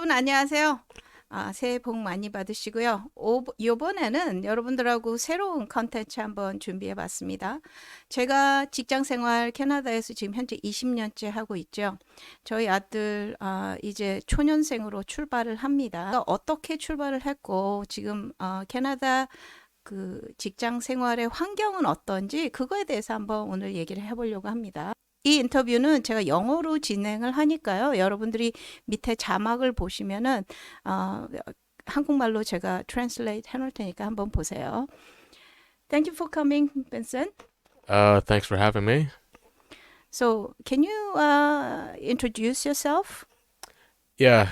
여러분 안녕하세요. 새해 복 많이 받으시고요. 이번에는 여러분들하고 새로운 컨텐츠 한번 준비해 봤습니다. 제가 직장 생활 캐나다에서 지금 현재 20년째 하고 있죠. 저희 아들 이제 초년생으로 출발을 합니다. 어떻게 출발을 했고 지금 캐나다 그 직장 생활의 환경은 어떤지 그거에 대해서 한번 오늘 얘기를 해보려고 합니다. 이 인터뷰는 제가 영어로 진행을 하니까요. 여러분들이 밑에 자막을 보시면은 어, 한국말로 제가 translate 해놓을 테니까 한번 보세요. Thank you for coming, Vincent. Thanks for having me. So, can you introduce yourself? Yeah,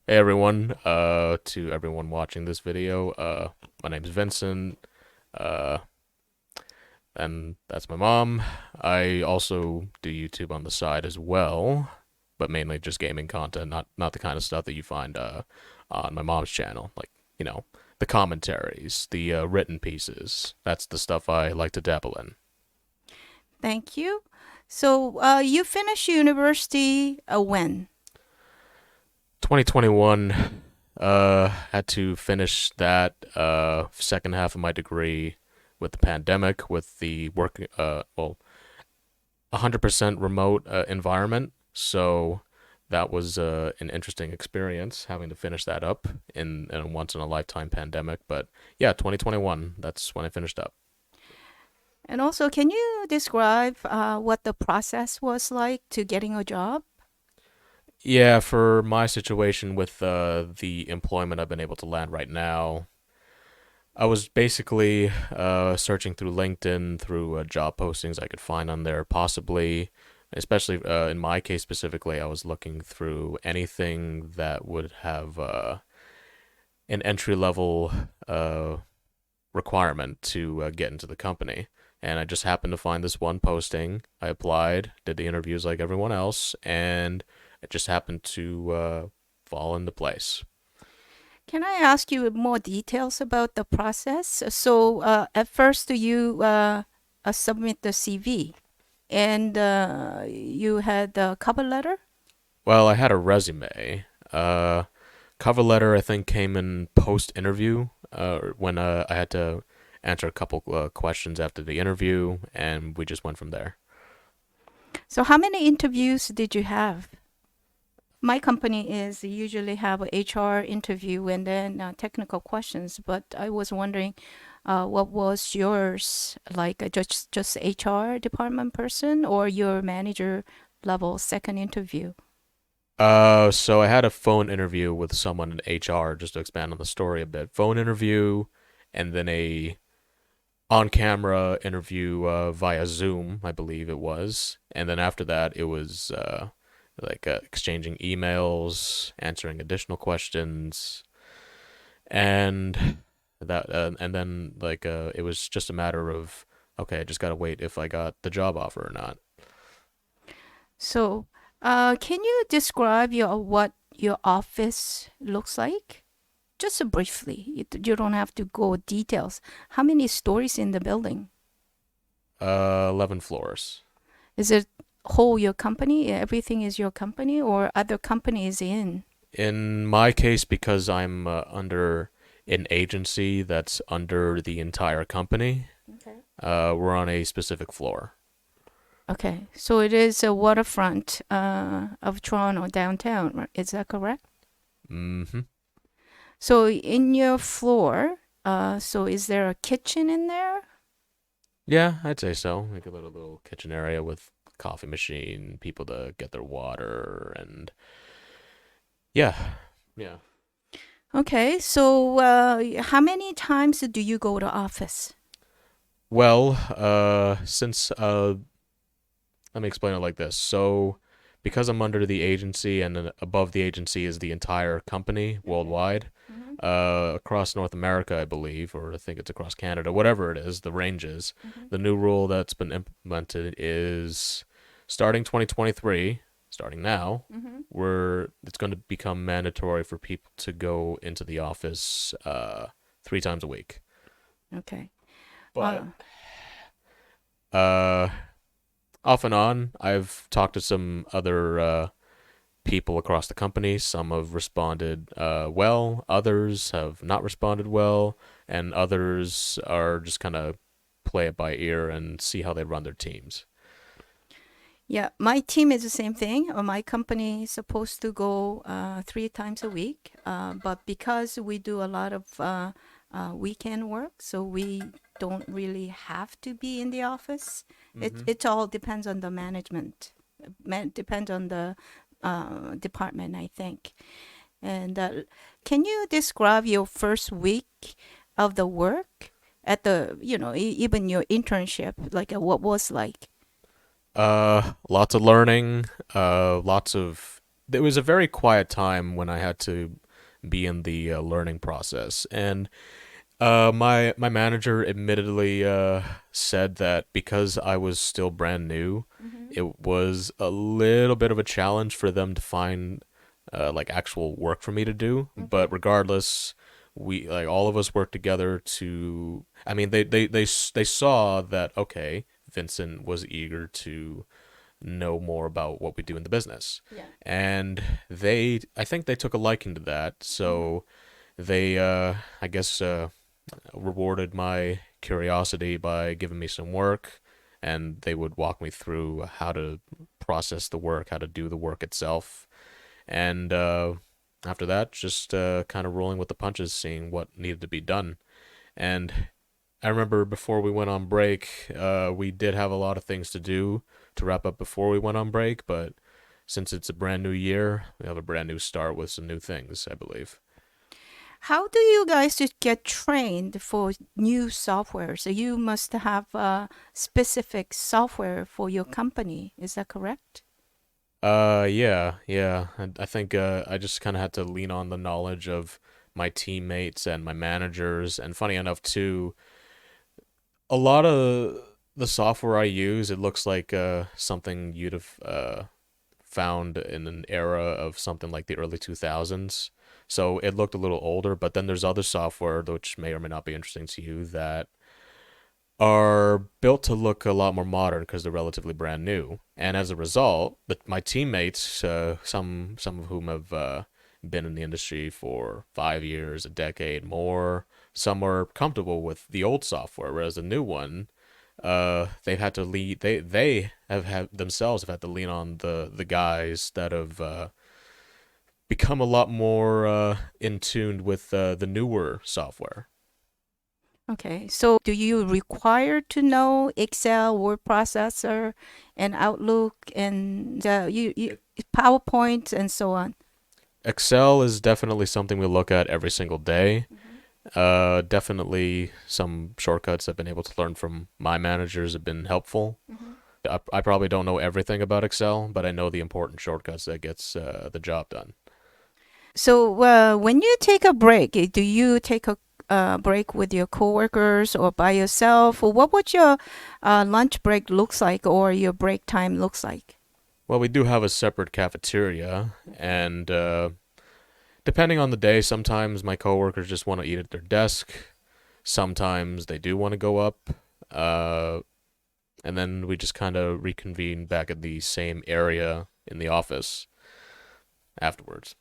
hey everyone. To everyone watching this video, my name's Vincent. Uh, and that's my mom. I also do YouTube on the side as well, but mainly just gaming content, not the kind of stuff that you find on my mom's channel, like the commentaries, the written pieces. That's the stuff I like to dabble in. Thank you. So, you finished university when? 2021. Had to finish that second half of my degree with the pandemic, with the work, 100% remote environment. So that was an interesting experience having to finish that up in a once in a lifetime pandemic. But yeah, 2021, that's when I finished up. And also, can you describe what the process was like to getting a job? Yeah, for my situation with the employment I've been able to land right now, I was basically searching through LinkedIn, through job postings I could find on there, possibly, especially in my case specifically, I was looking through anything that would have an entry level uh, requirement to get into the company. And I just happened to find this one posting. I applied, did the interviews like everyone else, and it just happened to fall into place. Can I ask you more details about the process? So, at first, you submit the CV and you had the cover letter? Well, I had a resume. Cover letter, I think, came in post interview when I had to answer a couple questions after the interview, and we just went from there. So, how many interviews did you have? My company is usually have a HR interview and then technical questions, but I was wondering what was yours like? Just HR department person or your manager level second interview? So I had a phone interview with someone in HR just to expand on the story a bit. Phone interview, and then a on-camera interview via Zoom, I believe it was, and then after that it was exchanging emails, answering additional questions, and and then it was just a matter of okay, I just gotta wait if I got the job offer or not. So, can you describe what your office looks like? Just briefly. You don't have to go details. How many stories in the building? 11 floors. Is it whole your company? Everything is your company, or other companies in? In my case, because I'm under an agency that's under the entire company, Okay. we're on a specific floor. Okay, so it is a waterfront of Toronto downtown. Is that correct? Mm-hmm. So in your floor, so is there a kitchen in there? Yeah, I'd say so. Like a little kitchen area with coffee machine, people to get their water, and yeah, yeah. Okay, so how many times do you go to office? Well, since let me explain it like this. So, because I'm under the agency and then above the agency is the entire company Okay. worldwide, Mm-hmm. across North America, I believe, or I think it's across Canada, whatever it is, the ranges. Mm-hmm. The new rule that's been implemented is starting 2023, starting now, Mm-hmm. where it's going to become mandatory for people to go into the office 3 times a week. Okay. But uh, off and on, I've talked to some other people across the company. Some have responded well, others have not responded well, and others are just kind of play it by ear and see how they run their teams. Yeah, my team is the same thing. My company is supposed to go 3 times a week, but because we do a lot of weekend work, so we don't really have to be in the office. Mm-hmm. It all depends on the management. Depends on the department, I think. And can you describe your first week of the work at the, even your internship, like what was like? Lots of learning. Lots of. It was a very quiet time when I had to be in the learning process, and my manager admittedly said that because I was still brand new, Mm-hmm. it was a little bit of a challenge for them to find like actual work for me to do. Okay. But regardless, we like all of us worked together to. I mean, they saw that okay, Vincent was eager to know more about what we do in the business, Yeah. and I think they took a liking to that. Mm-hmm. So they I guess rewarded my curiosity by giving me some work, and they would walk me through how to process the work, how to do the work itself, and after that, just kind of rolling with the punches, seeing what needed to be done. And I remember before we went on break, we did have a lot of things to do to wrap up before we went on break, but since it's a brand new year, we have a brand new start with some new things, I believe. How do you guys just get trained for new software? So you must have a specific software for your company. Is that correct? Yeah, yeah. I think I just kind of had to lean on the knowledge of my teammates and my managers. And funny enough, too, a lot of the software I use, it looks like something you'd have found in an era of something like the early 2000s. So it looked a little older, but then there's other software which may or may not be interesting to you that are built to look a lot more modern because they're relatively brand new. And as a result, my teammates, some of whom have been in the industry for 5 years, a decade more, some are comfortable with the old software, whereas the new one, they've had to lead. They have had themselves have had to lean on the guys that have become a lot more in tune with the newer software. Okay. So do you require to know Excel, word processor, and Outlook, and PowerPoint, and so on? Excel is definitely something we look at every single day. Mm-hmm. Definitely some shortcuts I've been able to learn from my managers have been helpful. Mm-hmm. I probably don't know everything about Excel, but I know the important shortcuts that gets the job done. So when you take a break, do you take a break with your coworkers or by yourself? Or what would your lunch break looks like or your break time looks like? Well, we do have a separate cafeteria, and depending on the day, sometimes my coworkers just want to eat at their desk. Sometimes they do want to go up, uh, and then we just kind of reconvene back at the same area in the office afterwards.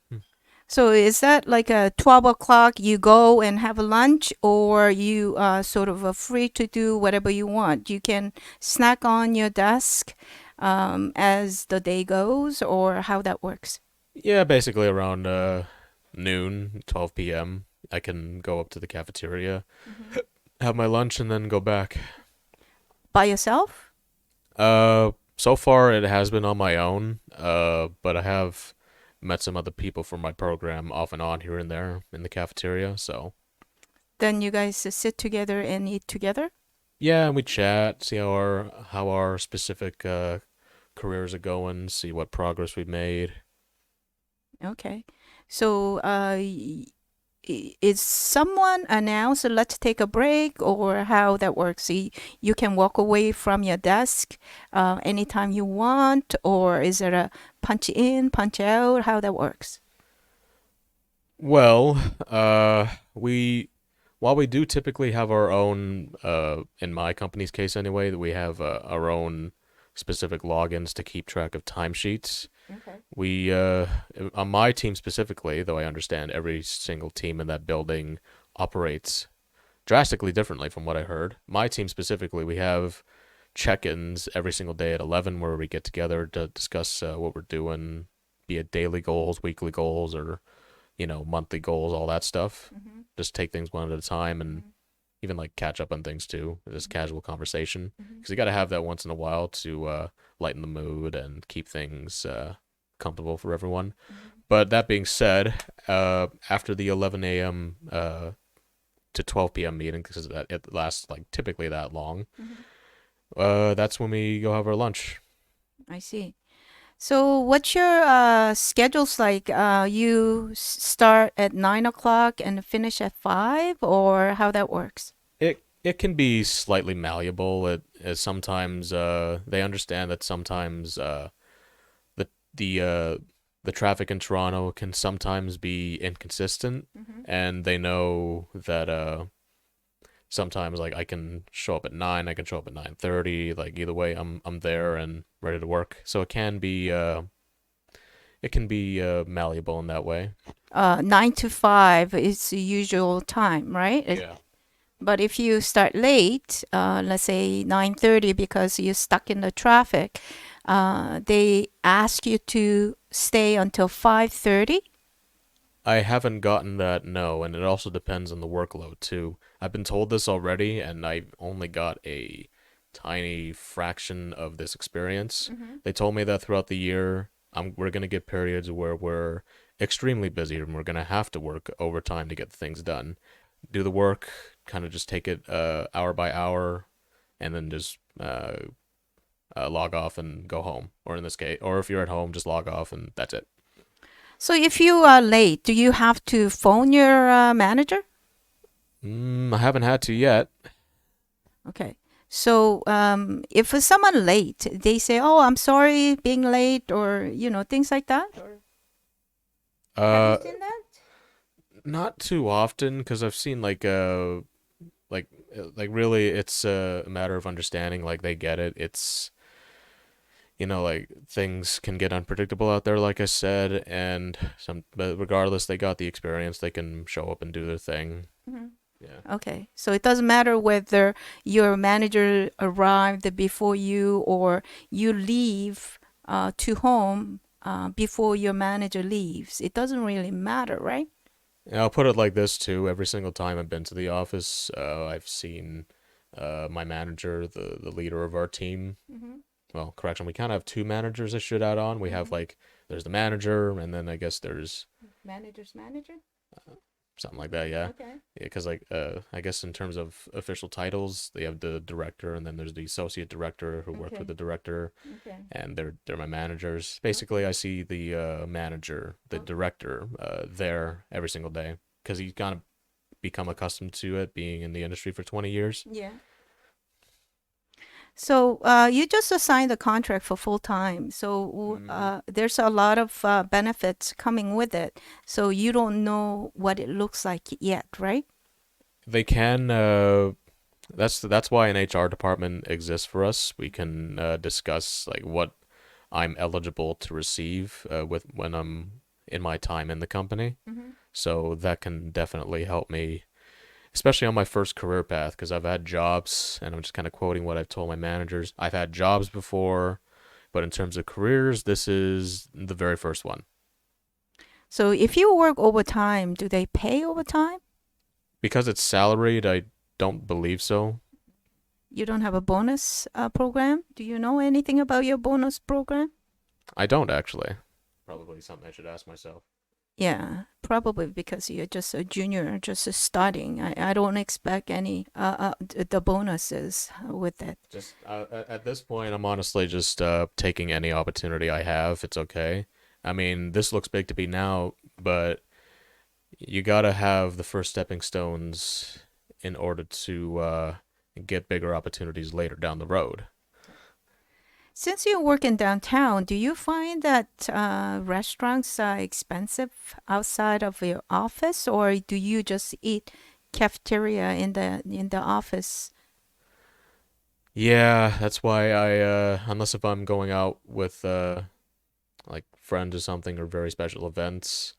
So is that like a 12 o'clock you go and have a lunch, or you sort of free to do whatever you want? You can snack on your desk as the day goes, or how that works? Yeah, basically around noon, 12 p.m., I can go up to the cafeteria, Hmm. have my lunch, and then go back. By yourself? So far it has been on my own, but I have met some other people from my program off and on here and there in the cafeteria. So Then you guys sit together and eat together? yeah, we chat, see how our specific careers are going, see what progress we've made. Okay. So is someone announced, let's take a break, or how that works? You can walk away from your desk anytime you want, or is it a punch in, punch out? How that works? Well, we while we do typically have our own, in my company's case anyway, that we have our own specific logins to keep track of timesheets. Okay. We, on my team specifically, though I understand every single team in that building operates drastically differently from what I heard. My team specifically, we have check-ins every single day at 11 where we get together to discuss what we're doing, be it daily goals, weekly goals, or, monthly goals, all that stuff. Mm-hmm. Just take things one at a time and Mm-hmm. even like catch up on things too. Just casual conversation. Mm-hmm. Because you got to have that once in a while to lighten the mood and keep things comfortable for everyone. Mm-hmm. But that being said, after the 11 a.m. To 12 p.m. meeting, because it lasts like typically that long, that's when we go have our lunch. I see. So, what's your schedules like? You start at 9 o'clock and finish at 5, or how that works? It can be slightly malleable. It sometimes they understand that sometimes the the uh, the traffic in Toronto can sometimes be inconsistent, Mm-hmm. and they know that sometimes like I can show up at 9, I can show up at 9:30. Like either way, I'm there and ready to work. So it can be malleable in that way. 9 to 5 is the usual time, right? Yeah. But if you start late, let's say 9:30 because you're stuck in the traffic, they ask you to stay until 5:30. I haven't gotten that, no, and it also depends on the workload too. I've been told this already, and I've only got a tiny fraction of this experience. Mm-hmm. They told me that throughout the year, we're gonna get periods where we're extremely busy and we're gonna have to work overtime to get things done. Do the work, kind of just take it hour by hour, and then just log off and go home. Or in this case, or if you're at home, just log off and that's it. So if you are late, do you have to phone your manager? I haven't had to yet. Okay. So if for someone late, they say, "Oh, I'm sorry being late," or things like that. Or have Uh, you seen that? Not too often, because I've seen like really, it's a matter of understanding. Like they get it. It's like things can get unpredictable out there, like I said, but regardless, they got the experience. They can show up and do their thing. Mhm. Yeah. Okay. So it doesn't matter whether your manager arrived before you or you leave to home before your manager leaves. It doesn't really matter, right? And I'll put it like this too. Every single time I've been to the office, I've seen my manager, the leader of our team. Mm-hmm. Well, correction, we kind of have two managers I should add on. We have Mm-hmm. there's the manager, and then I guess there's Manager's manager? something like that. Yeah, Okay. yeah. Because I guess in terms of official titles, they have the director, and then there's the associate director who works Okay. with the director, Okay. and they're my managers. Basically, I see the manager, the Okay. director, there every single day because he's kind of become accustomed to it, being in the industry for 20 years. Yeah. So you just assigned a contract for full time. So Mm. there's a lot of benefits coming with it. So you don't know what it looks like yet, right? They can. That's why an HR department exists for us. We can discuss like what I'm eligible to receive with when I'm in my time in the company. Mm-hmm. So that can definitely help me, especially on my first career path, because I've had jobs, and I'm just kind of quoting what I've told my managers. I've had jobs before, but in terms of careers, this is the very first one. So if you work overtime, do they pay overtime? Because it's salaried, I don't believe so. You don't have a bonus program? Do you know anything about your bonus program? I don't actually. Probably something I should ask myself. Yeah, probably because you're just a junior, just starting. I don't expect any the bonuses with it. Just at this point, I'm honestly just taking any opportunity I have. It's okay. I mean, this looks big to be now, but you gotta have the first stepping stones in order to get bigger opportunities later down the road. Since you work in downtown, do you find that restaurants are expensive outside of your office, or do you just eat cafeteria in the office? Yeah, that's why unless if I'm going out with like friends or something or very special events,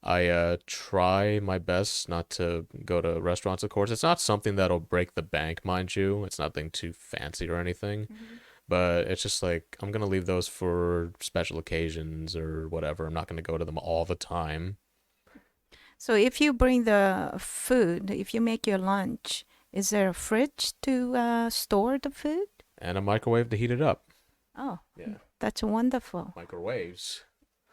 I try my best not to go to restaurants, of course. It's not something that'll break the bank, mind you. It's nothing too fancy or anything. Mhm. But it's just like I'm gonna leave those for special occasions or whatever. I'm not gonna go to them all the time. So if you bring the food, if you make your lunch, is there a fridge to store the food? And a microwave to heat it up. Oh, Yeah. that's wonderful. Microwaves.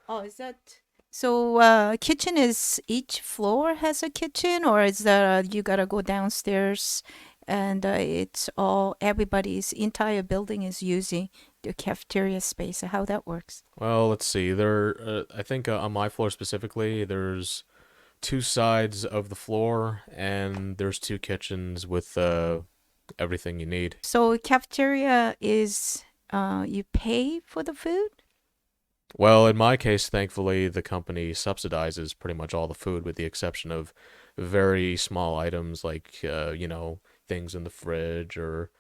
Oh, is that so? Kitchen is each floor has a kitchen, or is that you gotta go downstairs and it's all everybody's entire building is using the cafeteria space? How that works? Well, let's see. I think on my floor specifically, there's two sides of the floor, and there's two kitchens with everything you need. So cafeteria is you pay for the food? Well, in my case, thankfully, the company subsidizes pretty much all the food, with the exception of very small items like things in the fridge or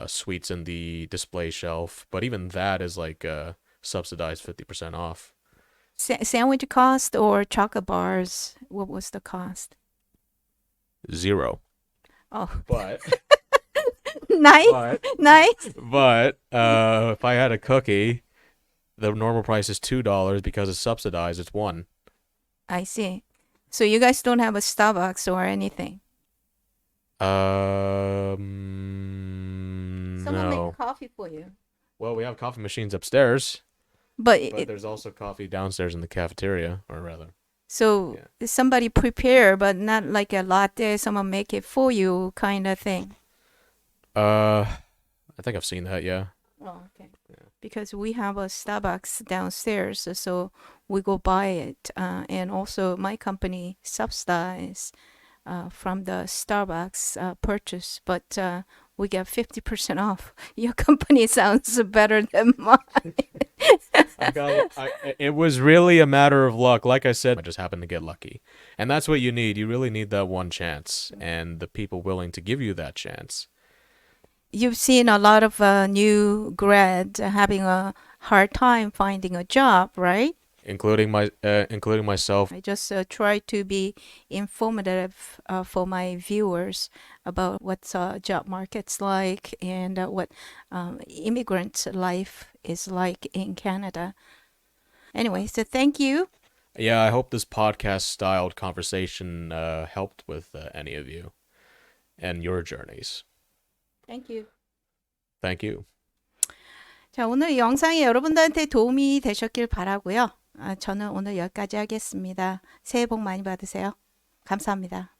sweets in the display shelf. But even that is like subsidized 50% off. Sandwich cost or chocolate bars? What was the cost? Zero. Oh, But nice, but nice. but if I had a cookie, the normal price is $2 because it's subsidized. It's one. I see. So you guys don't have a Starbucks or anything. Someone make No. coffee for you. Well, we have coffee machines upstairs, But but there's also coffee downstairs in the cafeteria, or rather. so Yeah. somebody prepare, but not like a latte, someone make it for you kind of thing. Uh, I think I've seen that. Yeah. Oh, okay. Yeah. Because we have a Starbucks downstairs, so we go buy it. And also my company subsidize from the Starbucks purchase, but we get 50% off. Your company sounds better than mine. It was really a matter of luck. Like I said, I just happened to get lucky, and that's what you need. You really need that one chance, and the people willing to give you that chance. You've seen a lot of new grads having a hard time finding a job, right? Including myself. I just try to be informative for my viewers about what job market's like and what immigrant life is like in Canada. Anyway, so thank you. Yeah, I hope this podcast-styled conversation helped with any of you and your journeys. Thank you. Thank you. 자, 오늘 영상이 여러분들한테 도움이 되셨길 바라고요. 저는 오늘 여기까지 하겠습니다. 새해 복 많이 받으세요. 감사합니다.